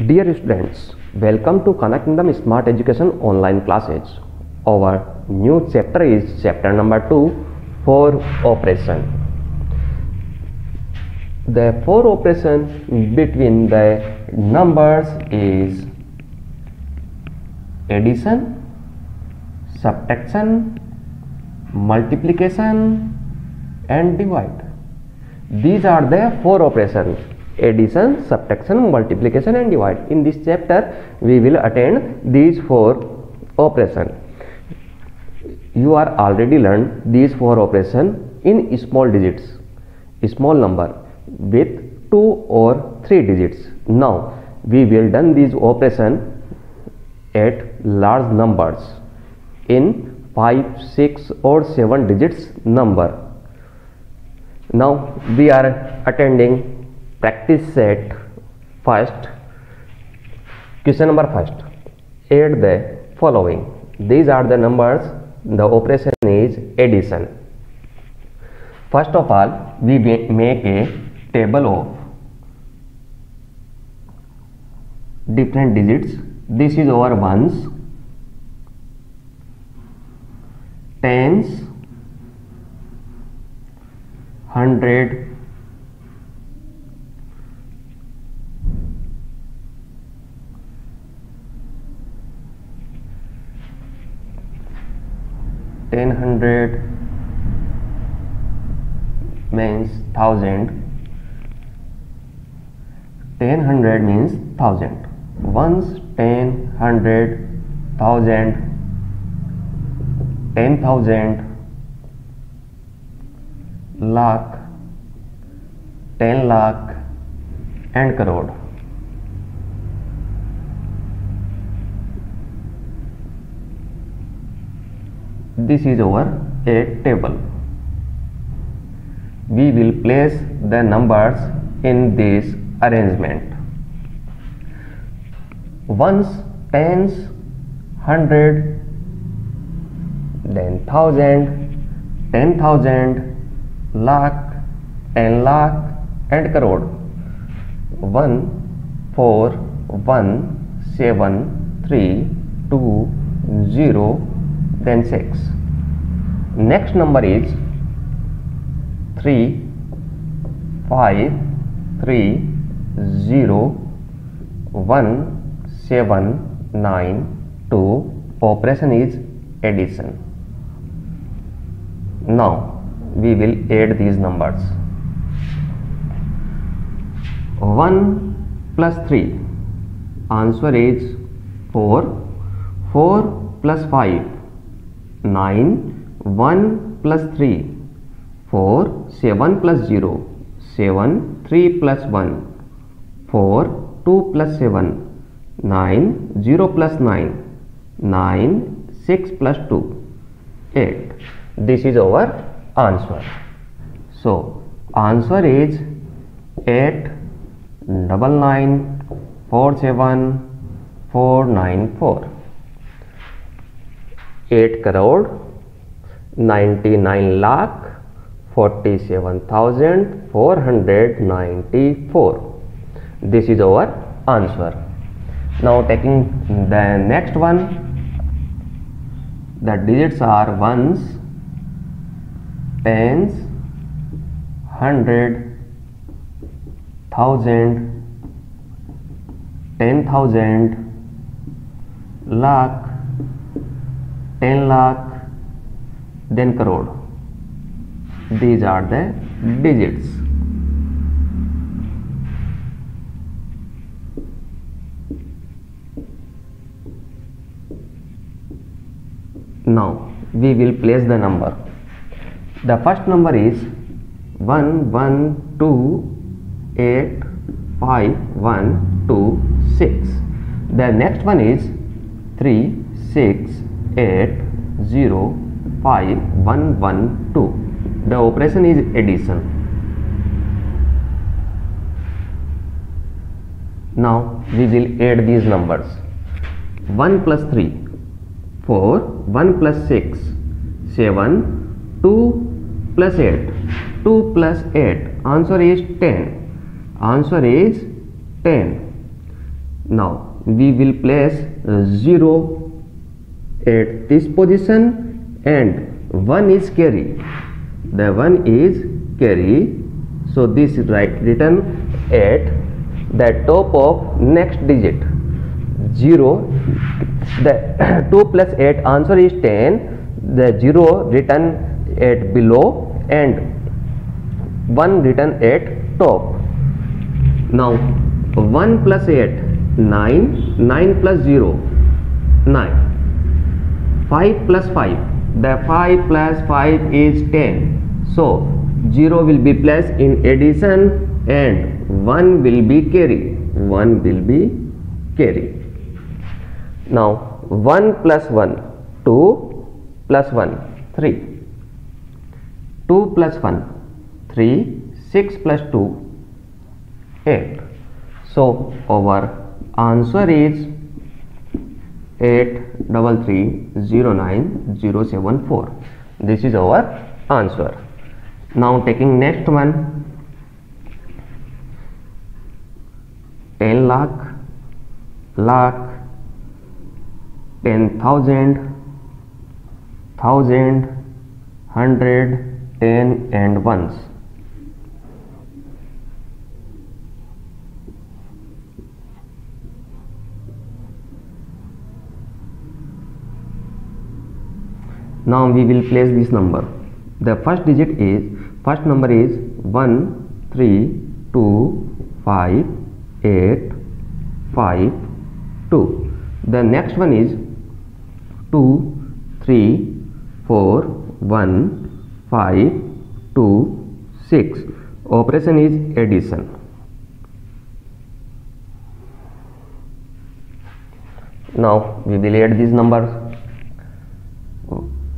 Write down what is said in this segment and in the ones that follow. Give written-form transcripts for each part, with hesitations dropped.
Dear students, welcome to Khan Kingdom Smart Education online classes. Our new chapter is chapter number 2, 4 operation. The 4 operation between the numbers is addition, subtraction, multiplication and divide. These are the 4 operations: addition, subtraction, multiplication and divide. In this chapter we will attend these 4 operations. You are already learned these 4 operations in small digits, small number with 2 or 3 digits. Now we will done these operations at large numbers in 5, 6 or 7 digits number. Now we are attending practice set. First, question number first, add the following. These are the numbers. The operation is addition. First of all, we make a table of different digits. This is our ones, tens, hundred, ten hundred means thousand, 1000 means thousand, ones, 10, 100, 1000, 10,000, lakh, 10 lakh and crore. This is our a table. We will place the numbers in this arrangement: ones, tens, 100, then 1000, 10,000, lakh, 10 lakh and crore. 1, 4, 1, 7, 3, 2, 0, then 6. Next number is 3, 5, 3, 0, 1, 7, 9, 2. Operation is addition. Now we will add these numbers. 1 plus 3, answer is 4. 4 plus 5, 9. 1 plus 3, 4. 7 plus 0, 7. 3 plus 1, 4. 2 plus 7, 9. 0 plus 9, 9. 6 plus 2, 8. This is our answer. So answer is 8,99,47,494. 8 crore 99 lakh 47,494. This is our answer. Now taking the next one, the digits are ones, tens, 100, 1000, 10,000, lakh, 10 lakh, then crore. These are the digits. Now we will place the number. The first number is 1, 1, 2, 8, 5, 1, 2, 6. The next one is 3, 6, 8, 0, 5, 1, 1, 2. The operation is addition. Now we will add these numbers. 1 plus 3, 4. 1 plus 6, 7. 2 plus 8, 2 plus 8, answer is 10. Answer is 10. Now we will place 0 at this position and 1 is carry. The 1 is carry, so this is written at the top of next digit 0. The 2 plus 8 answer is 10. The 0 written at below and 1 written at top. Now 1 plus 8 9, 9 plus 0 9, 5 plus 5, the 5 plus 5 is 10. So 0 will be placed in addition and 1 will be carry. 1 will be carry. Now 1 plus 1 2 plus 1 3, 2 plus 1 3, 6 plus 2 8. So our answer is 833097074. This is our answer. Now taking next one, 10 lakh, lakh, 10,000, thousand, hundred, 10 and ones. Now we will place this number. The first number is 1 3 2 5 8 5 2. The next one is 2 3 4 1 5 2 6. Operation is addition. Now we will add these numbers.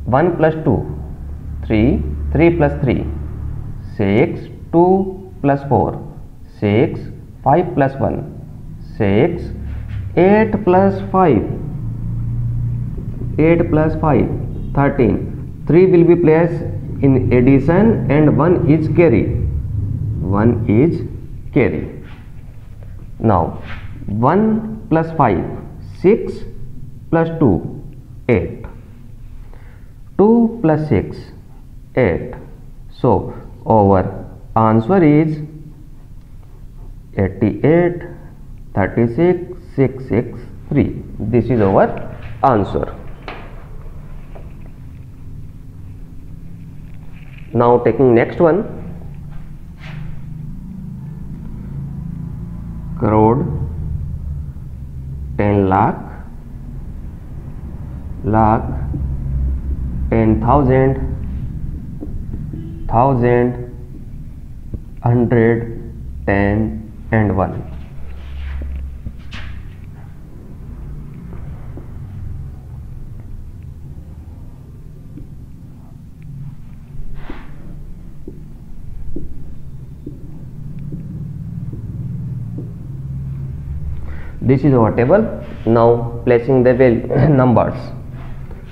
1 plus 2 3, 3 plus 3 6, 2 plus 4 6, 5 plus 1 6, 8 plus 5 8 plus 5 13. 3 will be placed in addition and 1 is carry. 1 is carry. Now 1 plus 5 6 plus 2 8. 2 plus 6 8. So our answer is 88 36 663. This is our answer. Now taking next one, crore, 10 lakh, lakh, 10,000, thousand, hundred, 10 and 1. This is our table. Now placing the numbers.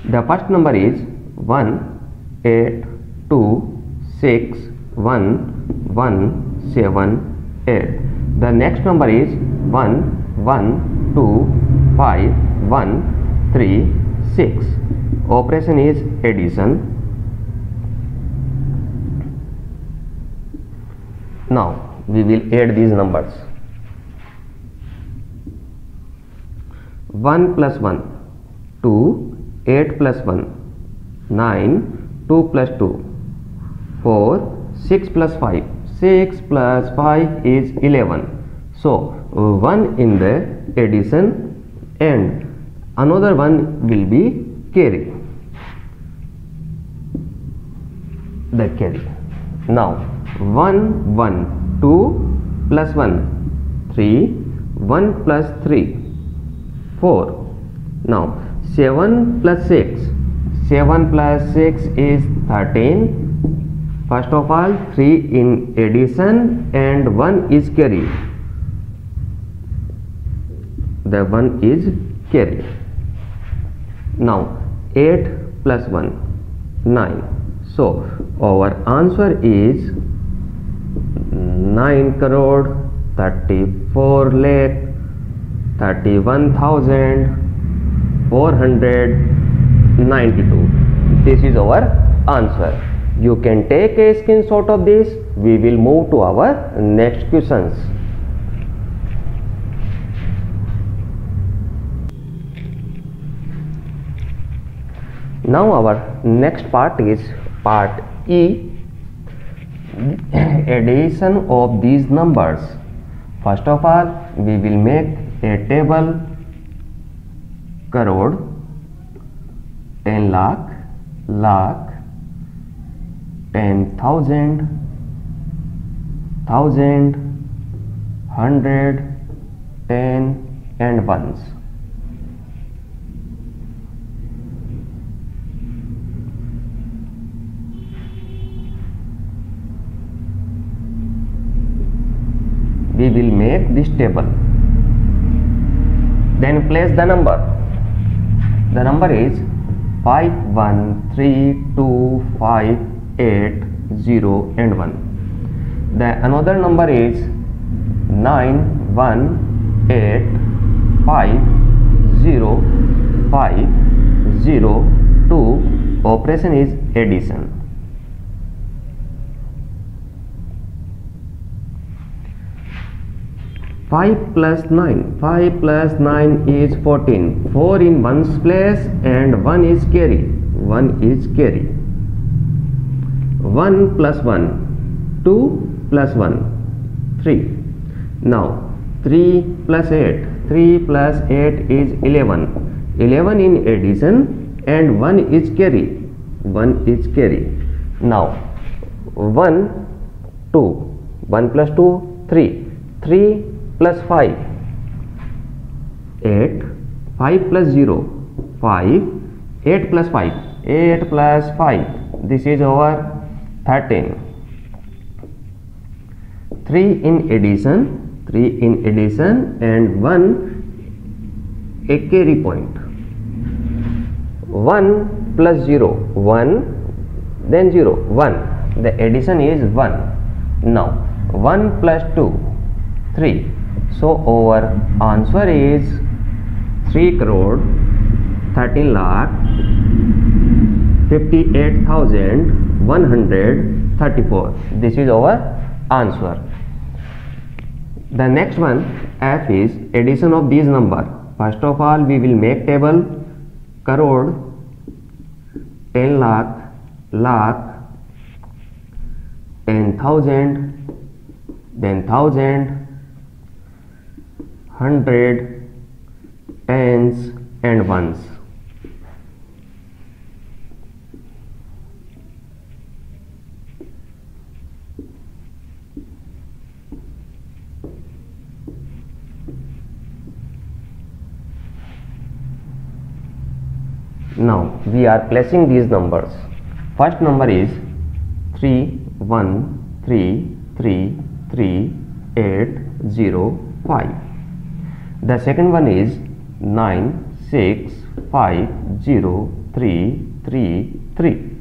The first number is 1 8 2 6 1 1 7 8. The next number is 1 1 2 5 1 3 6. Operation is addition. Now we will add these numbers. 1 plus 1 2, 8 plus 1 9, 2 plus 2 4, 6 plus 5 6 plus 5 is 11. So 1 in the addition and another one will be carry, the carry. Now 1 1 2 plus 1 3, 1 plus 3 4. Now 7 plus 6, 7 plus 6 is 13. First of all 3 in addition and 1 is carry. The 1 is carry. Now 8 plus 1 9. So our answer is 9 crore 34 lakh 31,492. This is our answer. You can take a screenshot of this. We will move to our next questions. Now our next part is part E, addition of these numbers. First of all, we will make a table crore, 10 lakh, lakh, 10,000, thousand, hundred, 10 and ones. We will make this table. Then place the number. The number is 513258 and 1. The another number is 91850502. Operation is addition. 5 plus 9. 5 plus 9 is 14. 4 in ones place and 1 is carry. 1 is carry. 1 plus 1. 2 plus 1. 3. Now 3 plus 8. 3 plus 8 is 11. 11 in addition and 1 is carry. 1 is carry. Now 1, 2. 1 plus 2, 3. 3 plus 5, 8, 5 plus 0, 5, 8 plus 5, 8 plus 5, this is over 13. 3 in addition, 3 in addition and 1 a carry point. 1 plus 0, 1, then 0, 1, the addition is 1. Now 1 plus 2, 3. So our answer is 3 crore 13 lakh 58,134. This is our answer. The next one, F, is addition of these number. First of all, we will make table crore, 10 lakh, lakh, 10,000, then thousand, hundred, tens and ones. Now we are placing these numbers. First number is 31333805. The second one is 9650333.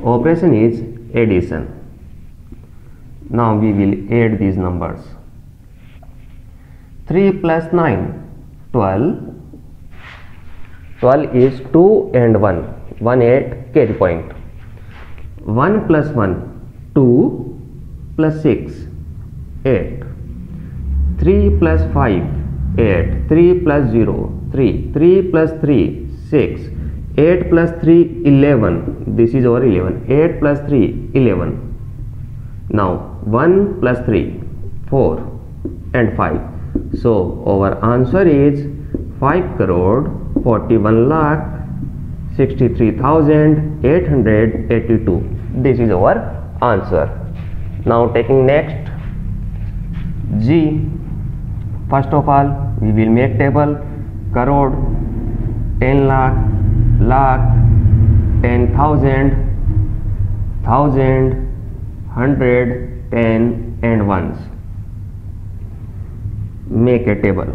Operation is addition. Now we will add these numbers. 3 plus 9, 12. 12 is 2 and 1. 1 8 carry point. 1 plus 1, 2 plus 6, 8. 3 plus 5, 8. 3 plus 0, 3. 3 plus 3, 6. 8 plus 3, 11. This is our 11. 8 plus 3, 11. Now 1 plus 3, 4 and 5. So our answer is 5 crore 41 lakh 63,882. This is our answer. Now taking next G. First of all, we will make table crore, 10 lakh, lakh, 10,000, thousand, hundred, 10 and ones. Make a table.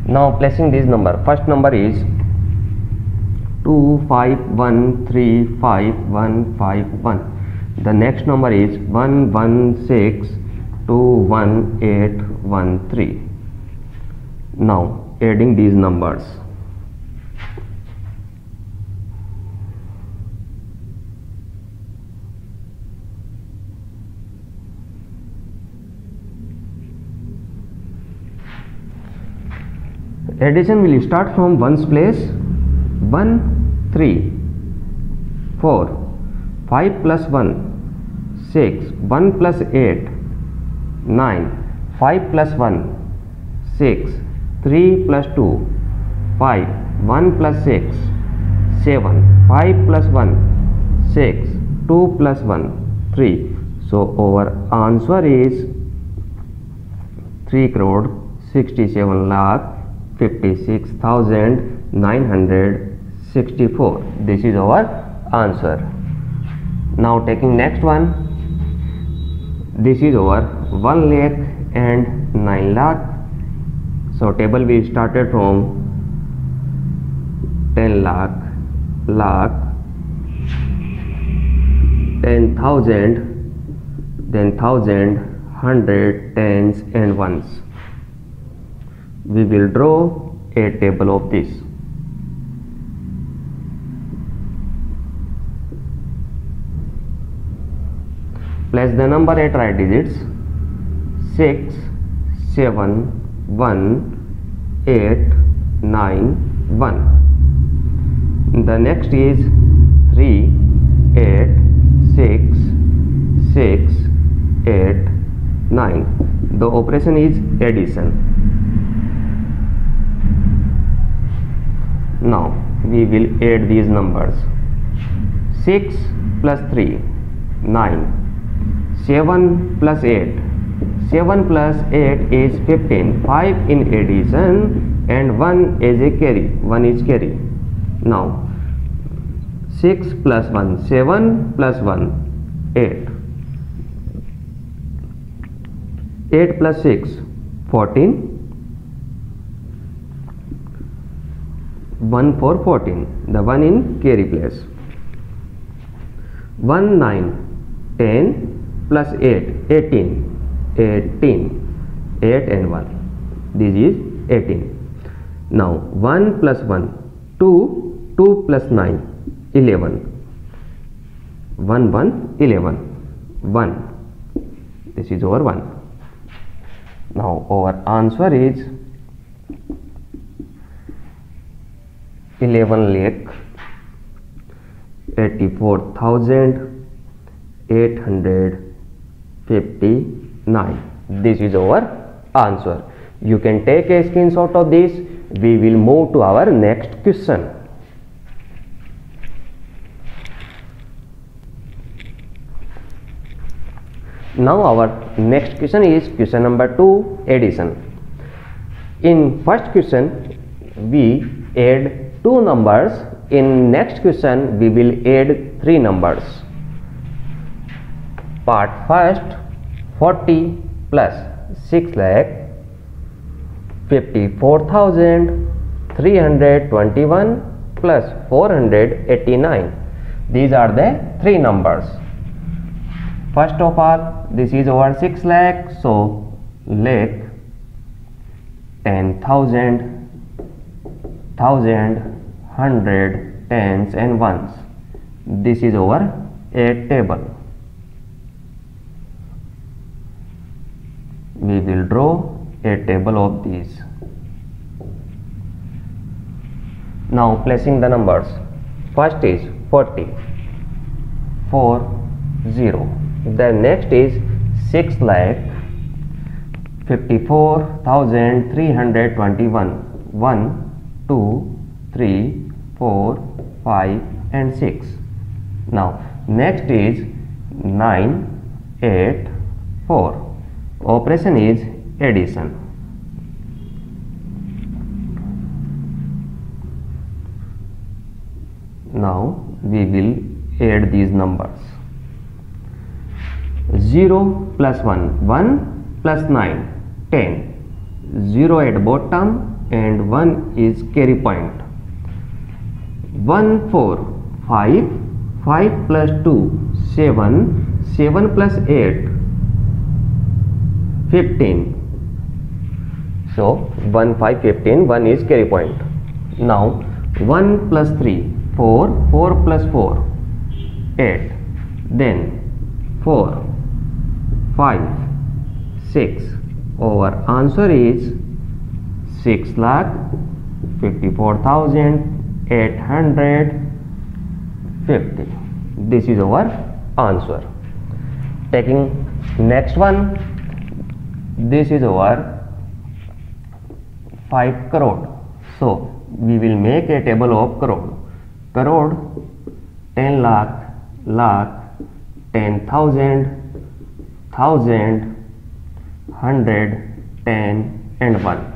Now placing this number. First number is 251355151. The next number is 116211813. Now adding these numbers. Addition will start from ones place. 1 3 4 5 plus 1 6 1 plus 8 9 5 plus 1 6 3 plus 2 5 1 plus 6 7 5 plus 1 6 2 plus 1 3. So our answer is 3,66,964. This is our answer. Now taking next one. This is our 1 lakh and 9 lakh. So table we started from 10 lakh, lakh, 10,000, then thousand, hundred, tens and ones. We will draw a table of this. Place the number at right digits. 6 7 1 8 9 1. The next is 3 8 6 6 8 9. The operation is addition. Now we will add these numbers. 6 plus 3 9. 7 plus 8. 7 plus 8 is 15. 5 in addition and 1 is a carry. 1 is carry. Now 6 plus 1 7 plus 1 8. 8 plus 6 14. 1 for 14. The 1 in carry place. 1 9 10 plus 8 18. 18 8 and 1. This is 18. Now 1 plus 1 2. 2 plus 9 11. 1 1 11. 1. This is our 1. Now our answer is 11 lakh 84,859. This is our answer. You can take a screenshot of this. We will move to our next question. Now our next question is question number 2, addition. In first question we add 2 numbers. In next question we will add 3 numbers. Part first, 40 plus 6 lakh 54,321 plus 489. These are the 3 numbers. First of all, this is over 6 lakh, so lakh, 10,000, 1,000, 100, tens and ones. This is over a table. We will draw a table of these. Now placing the numbers. First is 40, 4 0. The next is 6 lakh 54,321. 1 2 3 4 5 and 6. Now next is 9 8 4. Operation is addition. Now we will add these numbers. 0 plus 1 1 plus 9 10. 0 at bottom and 1 is carry point. 1 4 5 5 plus 2 7 7 plus 8 15. So 1 5 15, 1 is carry point. Now 1 plus 3 4 4 plus 4 8, then 4 5 6. Our answer is 6,54,850. This is our answer. Taking next one, this is our 5 crore. So we will make a table of crore. Crore, 10 lakh, lakh, 10,000, 1,000, 100, 10 and 1.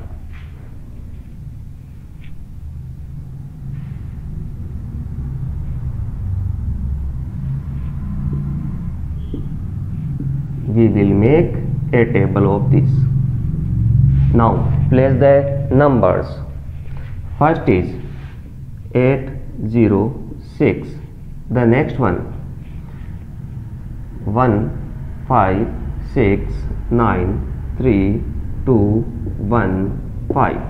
We will make a table of this. Now place the numbers. First is 806. The next one 1 5 6 9 3 2 1 5.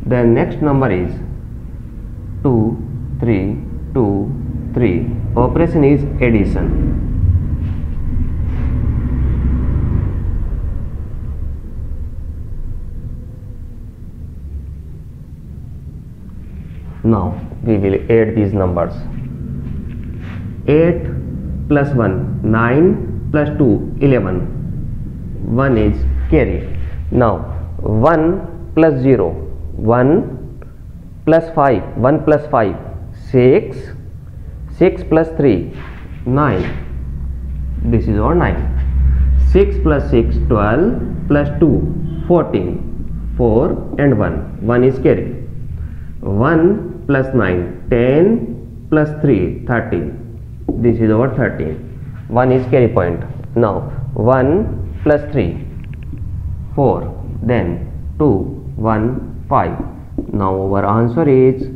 The next number is 2 3 2 3. Operation is addition. Now we will add these numbers. 8 plus 1 9 plus 2 11. 1 is carry. Now 1 plus 0 1 plus 5 1 plus 5 6 6 plus 3 9. This is our 9. 6 plus 6 12 plus 2 14. 4 and 1. 1 is carry. 1 plus 9 10 plus 3 13. This is our 13. 1 is carry point. Now 1 plus 3 4, then 2 1 5. Now our answer is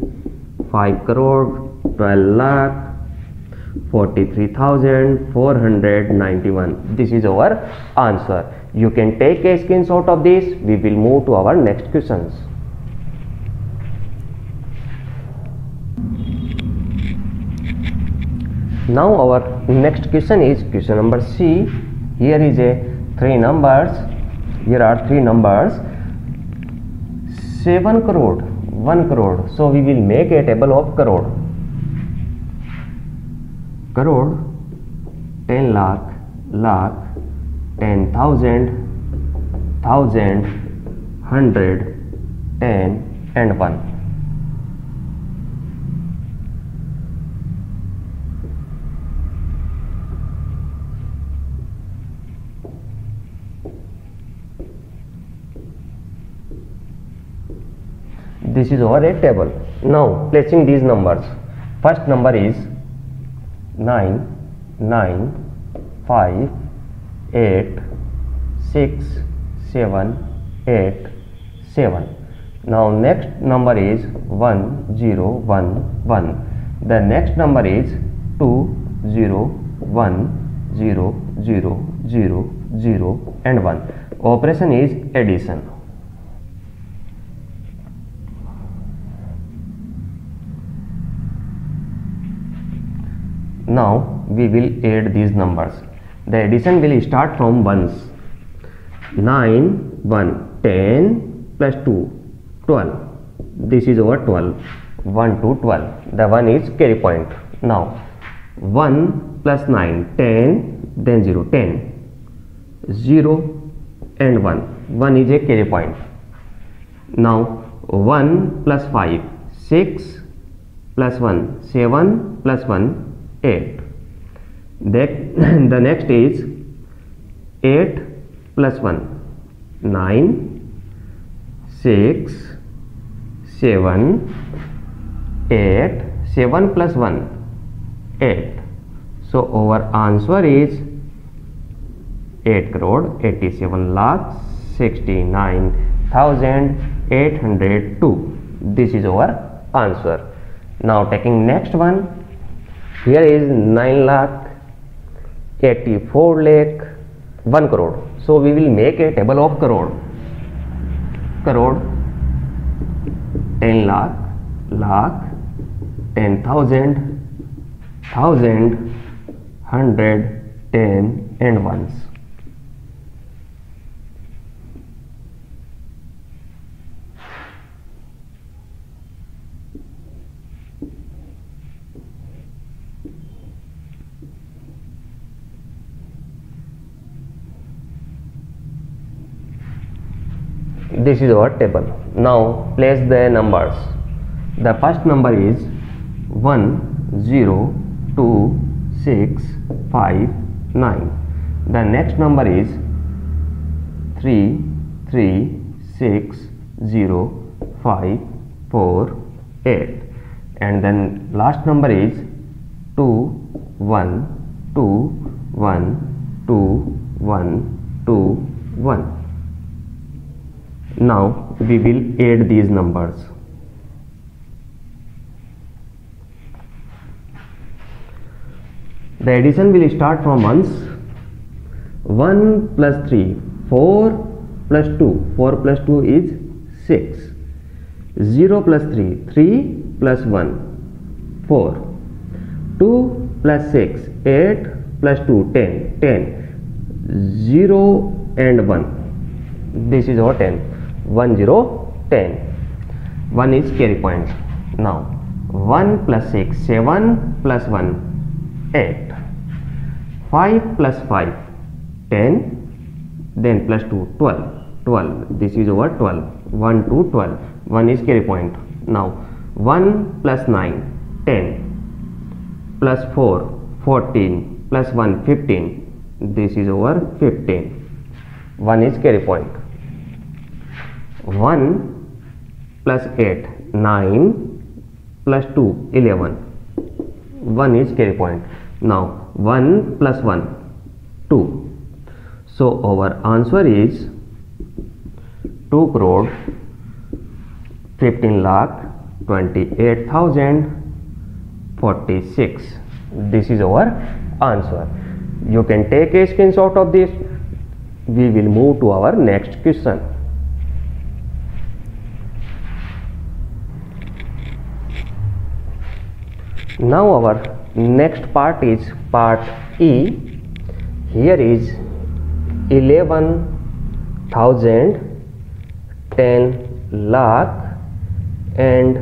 5 crore 12 lakh 43,491. This is our answer. You can take a screenshot of this. We will move to our next questions. Now our next question is question number C. Here is a 3 numbers. Here are 3 numbers. 7 crore, 1 crore. So we will make a table of crore. Crore, 10 lakh, lakh, 10,000, 1,000, 100, 10 and 1. This is our a table. Now placing these numbers. First number is 9 9 5 8 6 7 8 7. Now next number is 1 0 1 1. The next number is 2 0 1 0 0 0 0 and 1. Operation is addition. Now we will add these numbers. The addition will start from ones. 9 1 10 plus 2 12. This is our 12. 1 to 12. The 1 is carry point. Now 1 plus 9 10, then 0 10. 0 and 1. 1 is a carry point. Now 1 plus 5 6 plus 1 7 plus 1 8. The next is 8 plus 1 9 6 7 8. 7 plus 1 8. So our answer is 8 crore 87 lakh 69,802. This is our answer. Now taking next one, here is 9 lakh, 84 lakh, 1 crore. So we will make a table of crore. Crore, 10 lakh, lakh, 10,000, 1,000, 100, 10 and ones. This is our table. Now place the numbers. The first number is 1, 0, 2, 6, 5, 9. The next number is 3, 3, 6, 0, 5, 4, 8. And then last number is 2, 1, 2, 1, 2, 1, 2, 1. Now we will add these numbers. The addition will start from ones. 1 plus 3, 4 plus 2, 4 plus 2 is 6. 0 plus 3, 3 plus 1, 4. 2 plus 6, 8 plus 2, 10, 10. 0 and 1. This is our 10. 1, 0, 10. 1 is carry point. Now 1 plus 6, 7 plus 1, 8. 5 plus 5, 10. Then plus 2, 12. 12. This is our 12. 1 to 12. 1 is carry point. Now 1 plus 9, 10. Plus 4, 14. Plus 1, 15. This is our 15. 1 is carry point. 1 plus 8, 9 plus 2, 11. 1 is carry point. Now 1 plus 1, 2. So our answer is 2 crore 15 lakh 28,046. This is our answer. You can take a screenshot of this. We will move to our next question. Now our next part is part E. Here is 11,000, 10 lakh and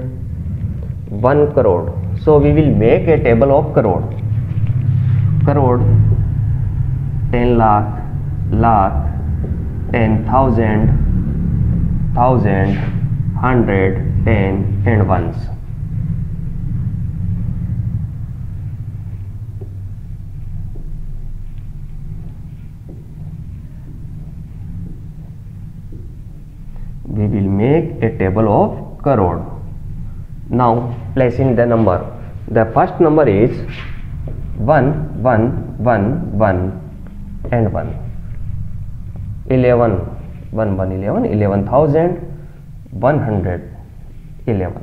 1 crore. So we will make a table of crore. Crore, 10 lakh, lakh, 10,000, 1,000, 100, 10 and ones. We will make a table of crore. Now placing the number. The first number is 1, 1, 1, 1 and 1. 11, 1, 1, 11, 11,111.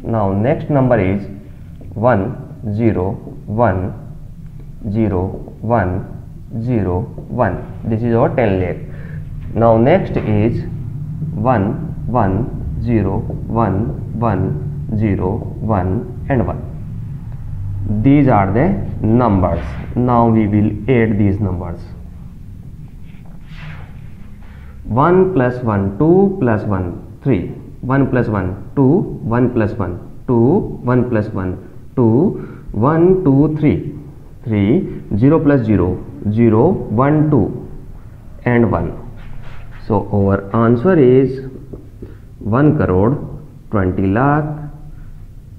Now next number is 1, 0, 1, 0, 1, 0, 1. This is our 10 lakh. Now next is 1, 1, 0, 1, 1, 0, 1 and 1. These are the numbers. Now we will add these numbers. 1 plus 1, 2 plus 1, 3. 1 plus 1, 2, 1 plus 1, 2, 1 plus 1, 2, 1, 2, 3. 3, 0 plus 0, 0, 1, 2 and 1. So our answer is 1 crore 20 lakh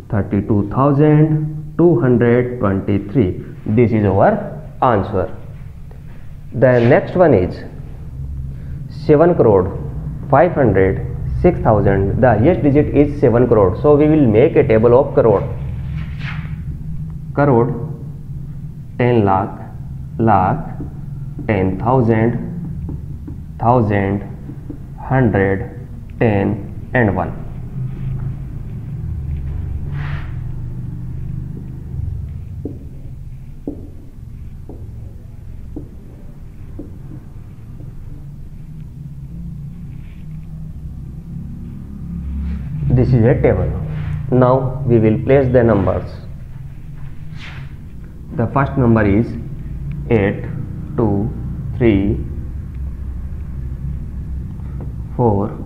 32,223. This is our answer. The next one is 7 crore 506,000. The highest digit is 7 crore. So we will make a table of crore. Crore, 10 lakh, lakh, 10,000, 1,000, 100, 10 and 1. this is a table. Now we will place the numbers. The first number is 8, 2, 3, 4,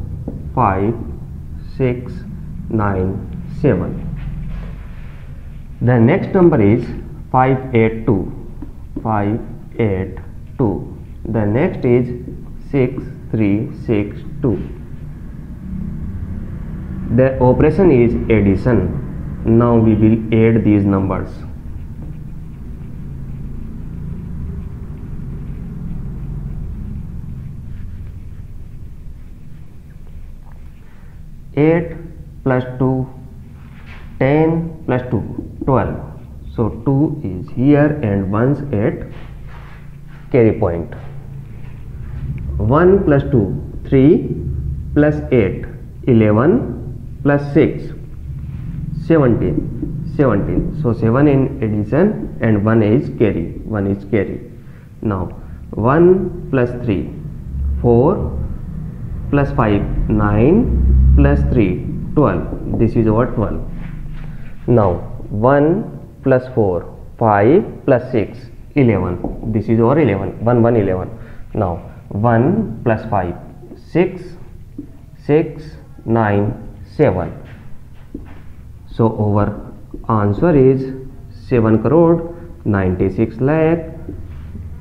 5, 6, 9, 7. The next number is 582. 582. The next is 6362. The operation is addition. Now we will add these numbers. Eight plus 2, 10 plus 2, 12. So 2 is here and 1's at carry point. 1 plus 2, 3 plus 8, 11 plus 6, 17. 17. So 7 in addition and 1 is carry. 1 is carry. Now 1 plus 3, 4 plus 5, 9 plus 3, 12. This is our 12. Now 1 plus 4, 5 plus 6, 11. This is our 11. 1, 1, 11. Now 1 plus 5, 6, 6, 9, 7. So our answer is 7 crore 96 lakh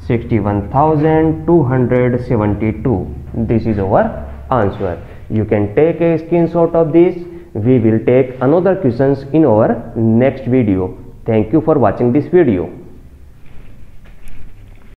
61,272. This is our answer. You can take a screenshot of this. We will take another questions in our next video. Thank you for watching this video.